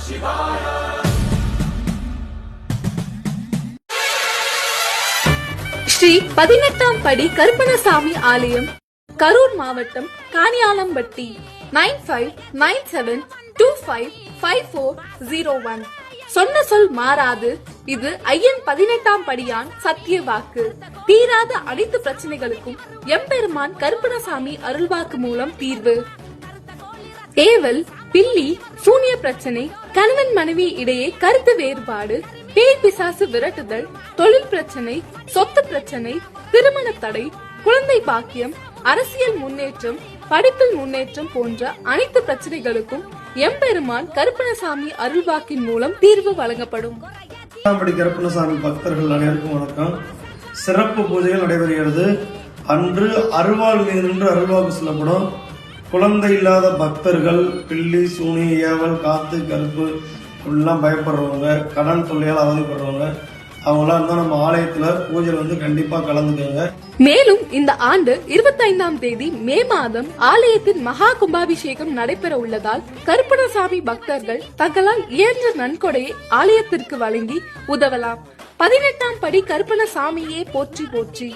ஸ்ரீ 18ஆம் படி கருப்பணசாமி ஆலயம், கரூர் மாவட்டம், காணியாலம்பட்டி. 9597255401. சொன்ன சொல் மாறாது. இது ஐயன் 18ஆம் படியான் சத்திய வாக்கு. தீராத அனைத்து பிரச்சனைகளுக்கும் எம்பெருமான் கருப்பணசாமி அருள்வாக்கு மூலம் தீர்வு. ஏவல், பில்லி, சூனிய பிரச்சனை, கணவன் மனைவி இடையே கருத்து வேறுபாடு, பேய் பிசாசு விரட்டுதல், தொழில் பிரச்சனை, சொத்து பிரச்சனை, திருமண தடை, குழந்தை பாக்கியம், அரசியல் முன்னேற்றம், படிப்பில் முன்னேற்றம் போன்ற அனைத்து பிரச்சனைகளுக்கும் எம்பெருமான் கருப்பணசாமி அருள்வாக்கின் மூலம் தீர்வு வழங்கப்படும். கருப்பணசாமி பக்தர்கள் அனைவருக்கும் வணக்கம். சிறப்பு பூஜைகள் நடைபெறுகிறது. அன்று அருள்வாள் மீது நின்று அருள்வாக்கு சொல்லப்படும். குழந்தை இல்லாத பக்தர்கள், பில்லி, சூனி, ஏவல், காத்து, கருப்பு எல்லாம் பயப்படுறவங்க, கடன் தொல்லையால் அவதிப்படுறவங்க, அவங்களாம் இருந்தா நம்ம ஆலயத்துல பூஜை கண்டிப்பா கலந்துக்கோங்க. மேலும் இந்த ஆண்டு 25ஆம் தேதி மே மாதம் ஆலயத்தின் மகா கும்பாபிஷேகம் நடைபெற உள்ளதால் கருப்பணசாமி பக்தர்கள் தங்களால் இயன்ற நன்கொடையை ஆலயத்திற்கு வழங்கி உதவலாம். 18ஆம் படி கருப்பணசாமியே போற்றி போற்றி.